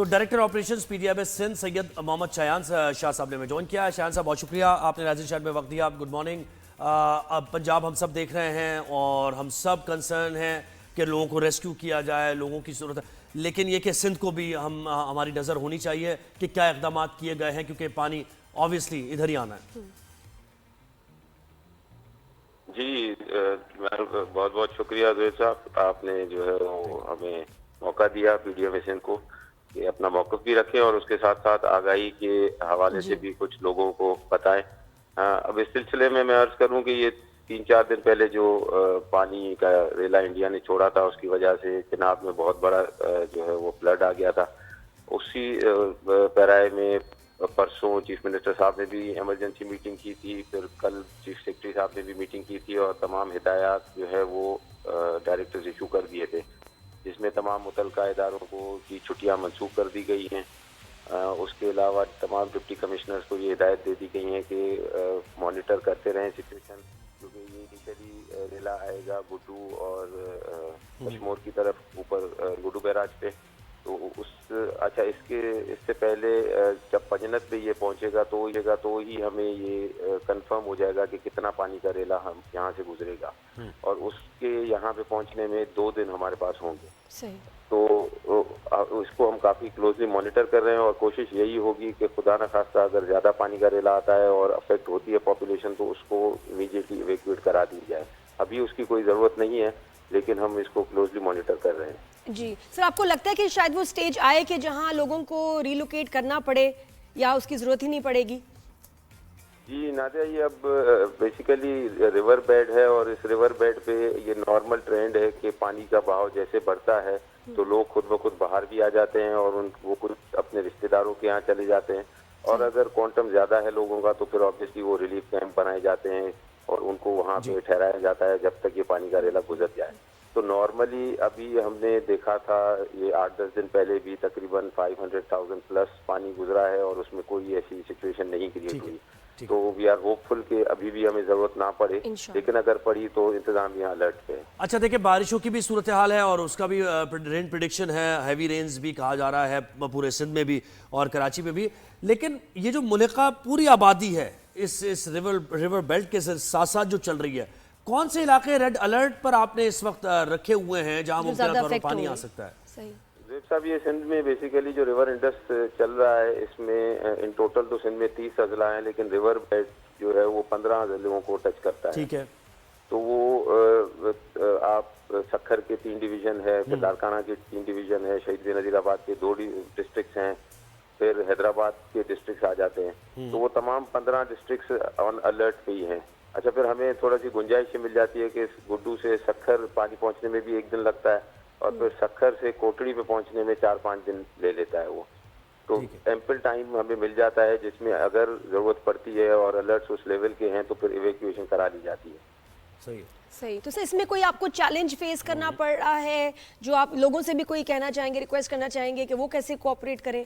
तो director operations PDMS Sindh Syed Mohammad Shayan Shah साहब ने हमें ज्वाइन किया है। शायान साहब, बहुत शुक्रिया आपने राजन शहर में वक्त दिया। Good morning. अब पंजाब हम सब देख रहे हैं और हम सब कंसर्न हैं कि लोगों को रेस्क्यू किया जाए, लोगों की ज़रूरत है, लेकिन ये कि सिंध को भी हमारी नज़र होनी चाहिए कि क्या इक़दाम किए गए हैं, क्योंकि पानी ऑब्वियसली इधर ही आना है। जी, बहुत बहुत शुक्रिया जोए साहब, आपने जो है वो हमें मौका दिया पीडीएम को कि अपना मौक़िफ़ भी रखें और उसके साथ साथ आगाही के हवाले से भी कुछ लोगों को बताएं। अब इस सिलसिले में मैं अर्ज करूं कि ये 3-4 दिन पहले जो पानी का रेला इंडिया ने छोड़ा था, उसकी वजह से चिनाब में बहुत बड़ा जो है वो फ्लड आ गया था। उसी पैराए में परसों चीफ मिनिस्टर साहब ने भी इमरजेंसी मीटिंग की थी, फिर कल चीफ सेक्रेटरी साहब ने भी मीटिंग की थी और तमाम हिदायत जो है वो डायरेक्टर्स इशू कर दिए थे, जिसमें तमाम मुतलका इदारों को की छुट्टियां मंसूख कर दी गई हैं। उसके अलावा तमाम डिप्टी कमिश्नर्स को ये हिदायत दे दी गई है कि मॉनिटर करते रहें सिचुएशन, क्योंकि ये इनिशियली रेला आएगा गुड्डू और कश्मोर की तरफ ऊपर गुड्डू बैराज पे, तो इससे पहले जब पंजनत पे ये पहुंचेगा तो ही हमें ये कंफर्म हो जाएगा कि कितना पानी का रेला हम यहाँ से गुजरेगा, और उसके यहाँ पे पहुंचने में 2 दिन हमारे पास होंगे। सही। तो इसको हम काफी क्लोजली मॉनिटर कर रहे हैं और कोशिश यही होगी कि खुदा न खास्ता अगर ज्यादा पानी का रेला आता है और अफेक्ट होती है पॉपुलेशन, तो उसको इमीडिएटली इवैक्यूएट करा दी जाए। अभी उसकी कोई जरूरत नहीं है, लेकिन हम इसको क्लोजली मॉनिटर कर रहे हैं। जी सर, आपको लगता है कि शायद वो स्टेज आए कि जहां लोगों को रिलोकेट करना पड़े या उसकी जरूरत ही नहीं पड़ेगी? जी नादिया, ये अब बेसिकली रिवर बेड है और इस रिवर बेड पे ये नॉर्मल ट्रेंड है कि पानी का बहाव जैसे बढ़ता है तो लोग खुद ब खुद बाहर भी आ जाते हैं और वो कुछ अपने रिश्तेदारों के यहाँ चले जाते हैं, और अगर क्वांटम ज्यादा है लोगों का तो फिर ऑब्वियसली वो रिलीफ कैंप बनाए जाते हैं और उनको वहाँ पे ठहराया जाता है जब तक ये पानी का रेला गुजर जाए। तो नॉर्मली अभी हमने देखा था ये 8-10 दिन पहले भी तकरीबन 500,000 प्लस पानी गुजरा है और उसमें कोई ऐसी सिचुएशन नहीं क्रिएट हुई। तो वी आर होपफुल कि अभी भी हमें जरूरत ना पड़े, लेकिन अगर पड़ी तो इंतजाम यहाँ अलर्ट पे है। अच्छा, देखिए बारिशों की भी सूरत हाल है और उसका भी रेन प्रिडिक्शन है, हैवी रेन्स भी कहा जा रहा है पूरे सिंध में भी और कराची में भी, लेकिन ये जो मुल्का पूरी आबादी है इस रिवर बेल्ट के साथ साथ जो चल रही है, कौन से इलाके रेड अलर्ट पर आपने इस वक्त रखे हुए हैं जहां मुमकिन तौर पर पानी आ सकता है? सही साहब, ये सिंध में बेसिकली जो रिवर इंडस चल रहा है, इसमें इन टोटल तो सिंध में 30 अजला हैं, लेकिन रिवर बेड जो है वो 15 अजलों को टच करता है। ठीक है। तो वो आप सक्खर के 3 डिवीजन है, फिर लारकाना के 3 डिवीजन है, शहीद नजीराबाद के 2 डिस्ट्रिक्ट हैं, फिर हैदराबाद के डिस्ट्रिक्ट आ जाते हैं। तो वो तमाम 15 डिस्ट्रिक्ट ऑन अलर्ट पे ही हैं। अच्छा, फिर हमें थोड़ा सी गुंजाइश मिल जाती है कि गुड्डू से सक्खर पानी पहुंचने में भी 1 दिन लगता है और फिर सक्खर से कोटड़ी पे पहुंचने में 4-5 दिन ले लेता है वो। तो एम्पल टाइम हमें मिल जाता है, जिसमें अगर जरूरत पड़ती है और अलर्ट्स उस लेवल के हैं तो फिर इवैक्यूएशन करा ली जाती है। सही। तो सर, इसमें कोई आपको चैलेंज फेस करना पड़ रहा है जो आप लोगों से भी कोई कहना चाहेंगे, रिक्वेस्ट करना चाहेंगे कि वो कैसे कोऑपरेट करें?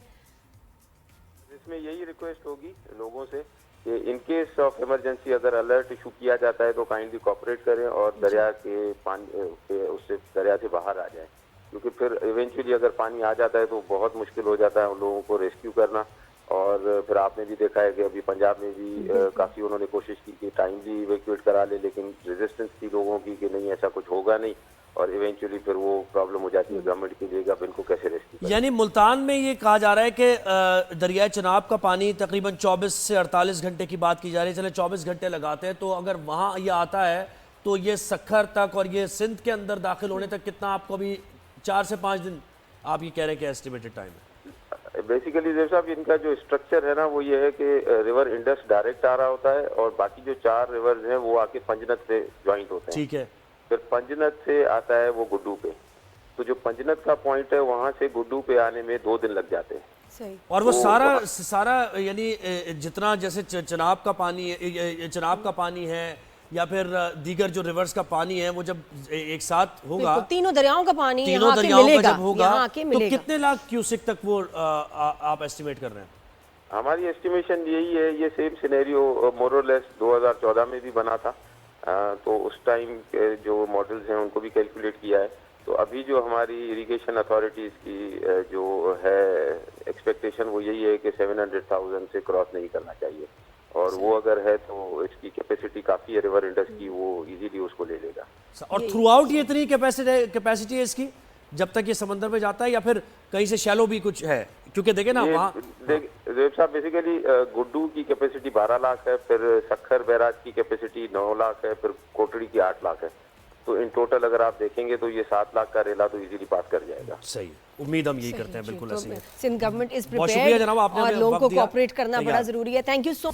इसमें यही रिक्वेस्ट होगी लोगों से कि इन केस ऑफ इमरजेंसी अगर अलर्ट इशू किया जाता है तो काइंडली कोऑपरेट करें और दरिया के पानी उससे दरिया से बाहर आ जाए, क्योंकि फिर इवेंचुअली अगर पानी आ जाता है तो बहुत मुश्किल हो जाता है उन लोगों को रेस्क्यू करना। और फिर आपने भी देखा है कि अभी पंजाब में भी काफी उन्होंने कोशिश की कि टाइमली इवैक्यूएट करा ले, लेकिन रेजिस्टेंस थी लोगों की कि नहीं ऐसा कुछ होगा नहीं, और इवेंचुअली फिर वो प्रॉब्लम हो जाती है गवर्नमेंट की लिए अब इनको कैसे रेस्क्यू करें। यानी मुल्तान में ये कहा जा रहा है कि दरिया चिनाब का पानी तकरीबन 24 से 48 घंटे की बात की जा रही है, चले 24 घंटे लगाते हैं, तो अगर वहाँ ये आता है तो ये सक्खर तक और ये सिंध के अंदर दाखिल होने तक कितना आपको अभी 4 से 5 दिन आप ये कह रहे हैं कि एस्टिमेटेड टाइम है? बेसिकली देव साहब, इनका जो स्ट्रक्चर है ना वो ये है कि रिवर इंडस डायरेक्ट आ रहा होता है और बाकी जो 4 रिवर्स हैं वो आके पंजनत से ज्वाइंट होते हैं। ठीक है। फिर पंजनत से आता है वो गुड्डू पे, तो जो पंजनत का पॉइंट है वहां से गुड्डू पे आने में 2 दिन लग जाते हैं। सही। और वो सारा यानी जितना जैसे चिनाब का पानी है या फिर दीगर जो रिवर्स का पानी है वो जब एक साथ होगा, तीनों दरियाओं का पानी तीनों दरियाओं का जब होगा तो कितने लाख क्यूसेक तक वो आप एस्टिमेट कर रहे हैं? हमारी एस्टिमेशन यही है, ये सेम सिनेरियो मोरलेस 2014 में भी बना था, तो उस टाइम जो मॉडल्स हैं उनको भी कैलकुलेट किया है तो अभी जो हमारी इरिगेशन अथॉरिटीज की जो है एक्सपेक्टेशन वो यही है कि 700,000 से क्रॉस नहीं करना चाहिए, और वो अगर है तो इसकी कैपेसिटी काफी है, रिवर इंडस की, वो इजीली उसको ले लेगा। और थ्रू आउट ये इतनी कैपेसिटी है इसकी जब तक ये समंदर में जाता है, या फिर कहीं से शैलो भी कुछ है? क्योंकि देखे ना वहाँ देव साहब, बेसिकली गुड्डू की कैपेसिटी 12 लाख है, फिर सखर बैराज की कैपेसिटी 9 लाख है, फिर कोटड़ी की 8 लाख है। तो इन टोटल अगर आप देखेंगे तो ये 7 लाख का रेला तो इजीली पास कर जाएगा। सही, उम्मीद हम यही करते हैं, बिल्कुल तो ऐसी है। सिंध गवर्नमेंट इज बहुत शुक्रिया प्रिपेयर्ड जनाब, आपने और हमें लोगों वक्त को दिया। कोऑपरेट करना बड़ा तैयार। जरूरी है। Thank you so